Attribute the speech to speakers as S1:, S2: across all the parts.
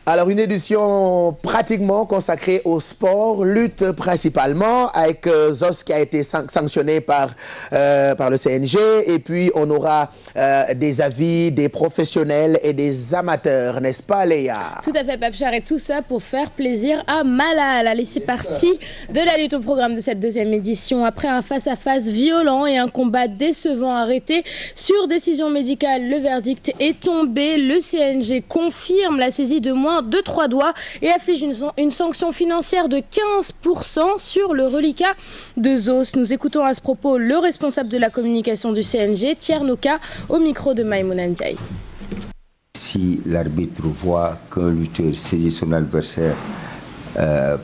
S1: Alors, une édition pratiquement consacrée au sport, lutte principalement, avec Zos qui a été sanctionné par le CNG. Et puis, on aura des avis des professionnels et des amateurs, n'est-ce pas, Léa?
S2: Tout à fait, Pape Char, et tout ça pour faire plaisir à Malal. Allez, c'est parti de la lutte au programme de cette deuxième édition. Après un face-à-face violent et un combat décevant arrêté sur décision médicale, le verdict est tombé. Le CNG confirme la saisie de moins de 3 doigts et afflige une sanction financière de 15% sur le reliquat de Zos. Nous écoutons à ce propos le responsable de la communication du CNG, Tiernoka, au micro de Maïmouna Ndiaye.
S3: Si l'arbitre voit qu'un lutteur saisit son adversaire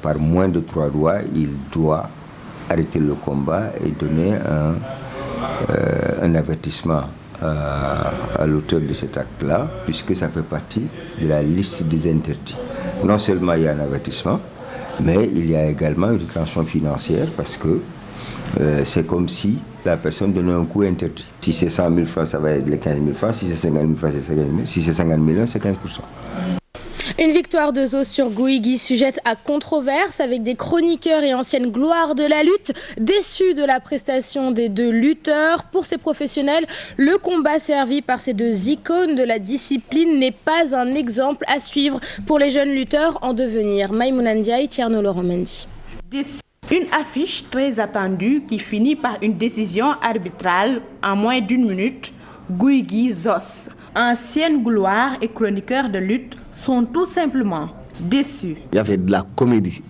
S3: par moins de 3 doigts, il doit arrêter le combat et donner un avertissement à l'auteur de cet acte-là, puisque ça fait partie de la liste des interdits. Non seulement il y a un avertissement, mais il y a également une sanction financière, parce que c'est comme si la personne donnait un coup interdit. Si c'est 100 000 francs, ça va être les 15 000 francs. Si c'est 50 000 francs, c'est 50 000. Si c'est 50 millions, c'est 15%.
S2: Une victoire de Zos sur Gouigui sujette à controverse, avec des chroniqueurs et anciennes gloires de la lutte déçus de la prestation des deux lutteurs. Pour ces professionnels, le combat servi par ces deux icônes de la discipline n'est pas un exemple à suivre pour les jeunes lutteurs en devenir. Maïmouna Ndiaye, Tierno Laurent Mendy.
S4: Une affiche très attendue qui finit par une décision arbitrale en moins d'1 minute. Gouigui Zos, ancienne gloire et chroniqueur de lutte, sont tout simplement déçus.
S5: Il y avait de la comédie.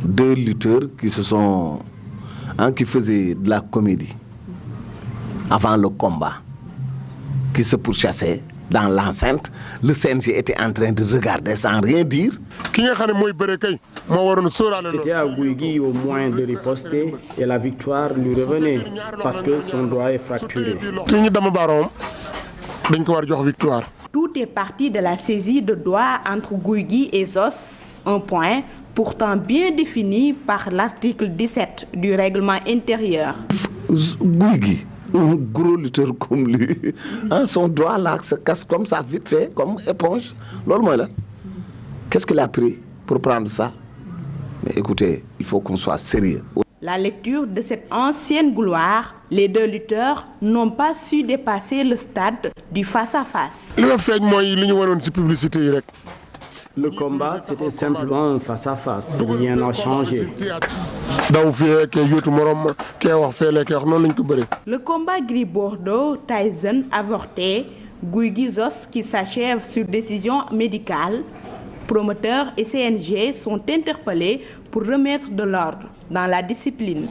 S5: 2 lutteurs qui qui faisaient de la comédie avant le combat, qui se pourchassaient dans l'enceinte. Le CNG était en train de regarder sans rien dire.
S6: C'était à Gouigui au moins de riposter et la victoire lui revenait parce que son doigt est fracturé.
S4: Tout est parti de la saisie de doigts entre Gouigui et Zos, un point pourtant bien défini par l'article 17 du règlement intérieur.
S5: Gouigui, un gros lutteur comme lui, son doigt là se casse comme ça, vite fait, comme éponge. Qu'est-ce qu'il a pris pour prendre ça? Mais écoutez, il faut qu'on soit sérieux.
S4: La lecture de cette ancienne gloire, les deux lutteurs n'ont pas su dépasser le stade du face-à-face.
S6: Le combat, c'était simplement un face-à-face. Rien n'a changé.
S4: Le combat Gris-Bordeaux-Tyson avorté, Gouigui Zos qui s'achève sur décision médicale, promoteurs et CNG sont interpellés pour remettre de l'ordre dans la discipline.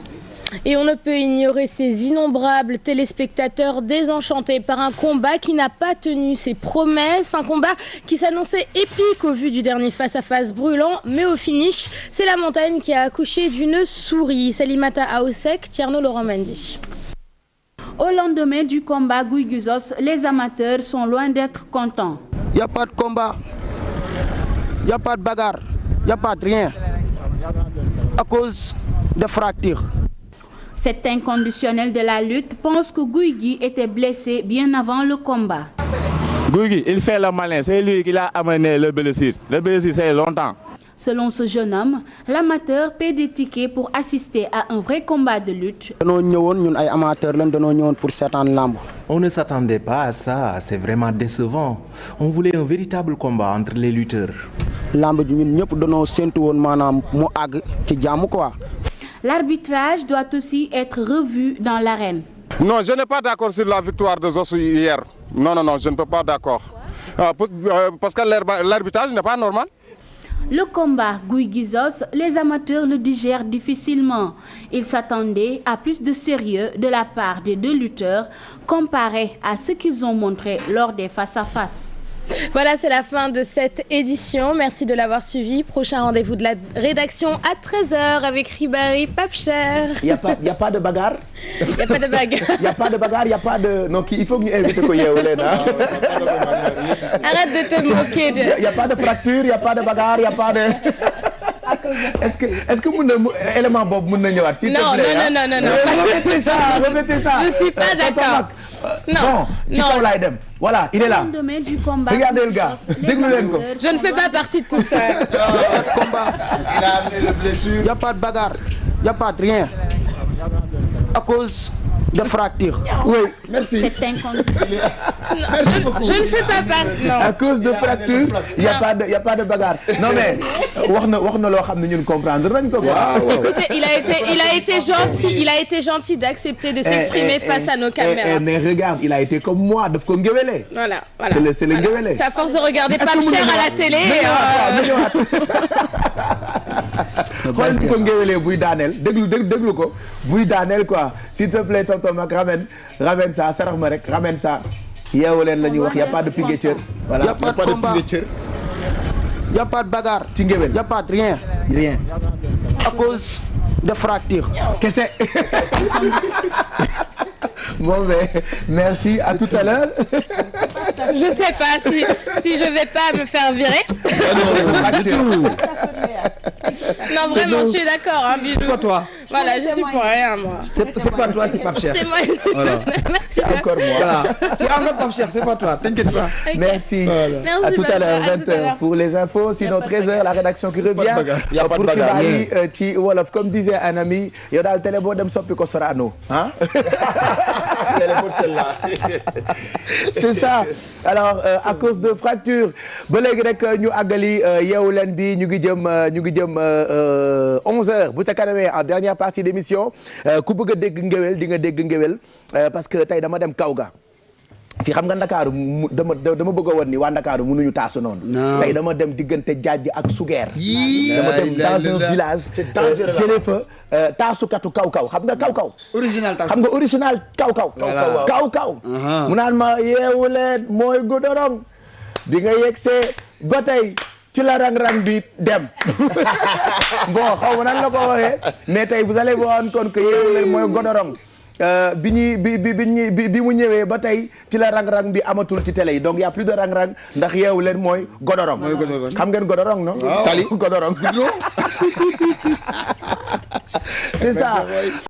S2: Et on ne peut ignorer ces innombrables téléspectateurs désenchantés par un combat qui n'a pas tenu ses promesses, un combat qui s'annonçait épique au vu du dernier face-à-face brûlant, mais au finish, c'est la montagne qui a accouché d'une souris. Salimata Aosek, Tierno Laurent Mendy.
S7: Au lendemain du combat Gouigui Zos, les amateurs sont loin d'être contents.
S8: Il n'y a pas de combat, il n'y a pas de bagarre, il n'y a pas de rien, à cause de fractures.
S7: Cet inconditionnel de la lutte pense que Gouigui était blessé bien avant le combat.
S9: Gouigui, il fait le malin, c'est lui qui l'a amené le blessure. Le blessure, c'est longtemps.
S7: Selon ce jeune homme, l'amateur paie des tickets pour assister à un vrai combat de lutte.
S10: On ne s'attendait pas à ça, c'est vraiment décevant. On voulait un véritable combat entre les lutteurs.
S7: L'arbitrage doit aussi être revu dans l'arène.
S11: Non, je n'ai pas d'accord sur la victoire de Zos hier. Non, je ne peux pas d'accord. Parce que l'arbitrage n'est pas normal.
S7: Le combat Gouigui Zos, les amateurs le digèrent difficilement. Ils s'attendaient à plus de sérieux de la part des deux lutteurs comparé à ce qu'ils ont montré lors des face-à-face.
S2: Voilà, c'est la fin de cette édition. Merci de l'avoir suivi. Prochain rendez-vous de la rédaction à 13h avec Ribari Papcher.
S1: Il n'y a pas de bagarre.
S2: Il n'y a pas de bagarre.
S1: Il n'y a pas de bagarre, il n'y a pas de... Donc il faut que nous invitions Olena.
S2: Arrête de te moquer.
S1: Il n'y a pas de fracture, il n'y a pas de bagarre, il n'y a pas de... Est-ce que élément Bob peut ñëwaat s'il te plaît?
S2: Non.
S1: Remettez ça.
S2: Je ne suis pas d'accord.
S1: Non, ci kaw laay dem. voilà il est là.
S7: Lendemain du combat,
S1: regardez le gars déglu leen ko.
S2: Je ne fais pas partie de tout ça.
S8: Combat.
S5: Il a amené le blessure.
S8: Il n'y a pas de bagarre, il n'y a pas de rien. À cause de fractures.
S1: Oui, merci.
S7: C'est incontesté.
S2: Je ne fais pas partie. Non.
S1: À cause de fractures, il y a pas de bagarre. Non mais wax na loo xam ne ñun comprendre nañ ko quoi.
S2: Écoutez, il a été gentil d'accepter de s'exprimer face à nos caméras.
S1: Mais regarde, il a été comme moi, daf ko ngéwélé.
S2: Voilà.
S1: C'est le ngéwélé.
S2: C'est à force de regarder Pape Cheikh à la télé. xool ni ko ngéwélee buy daaneel déglu ko buy daaneel quoi s'il te plaît tonton Mac ramène ça sarax ma rek ramène ça yeewu leen la ñuy wax y a pas de pinguetteur voilà
S8: Il n'y a pas de combat. Il n'y a pas de bagarre.
S1: ci ngéwél
S8: Il n'y a pas de rien. À cause de fractures.
S1: kese bon mais merci à tout à l'heure.
S2: Je sais pas si je vais pas me faire virer. Non vraiment, je suis d'accord hein, Bijou.
S12: C'est pas toi.
S2: Voilà, je suis pour rien moi.
S12: C'est pas toi, c'est Pape Cheikh.
S2: C'est moi.
S12: Voilà.
S2: Merci.
S1: Encore moi.
S12: Voilà. C'est encore Pape Cheikh, c'est pas toi. T'inquiète pas.
S2: Okay.
S1: Merci.
S2: Voilà. Merci.
S1: À tout à l'heure,
S2: à tout à
S1: 20h
S2: l'heure.
S1: pour les infos, sinon 13h la rédaction qui revient.
S12: Il y a pas de
S1: pour
S12: bagarre.
S1: xibaar yi ci wolof comme disait un ami yow daal télé boo dem soppi ko Sorano ah. C'est ça. Alors à cause de fracture ba léegi rek ñu àggali yeewu leen bi ñu ngi jëm 11h bu ca kanamee en dernière partie d'émission ku bëgg a dégg ngéwél di nga dégg ngéwél parce que tey dama dem Kaouga. fii xam nga Ndakaaru dama bëgg a woon ni waa Ndakaaru mënuñu taasu noonu. tey dama dem diggante Jaaj ak Sugeer. dama dem dans un village. jëlee fa taasukatu kaw-kaw xam nga kaw-kaw.
S12: Original taas.
S1: xam nga original kaw-kaw. kaw-kaw. mu naan ma yeewu leen mooy godorong di nga yegsee ba tey ci la rang-rang bi dem bon xaw ma nan la ko waxee mais tey vous allez voir kon que yeewu leen mooy godorong. bi mu ñëwee ba tey ci la rang-rang bi amatul ci télé yi donc y a plus de rang-rang ndax yeewu leen mooy godorong. xam ngeen godorong non. tali godorong. c'est ça.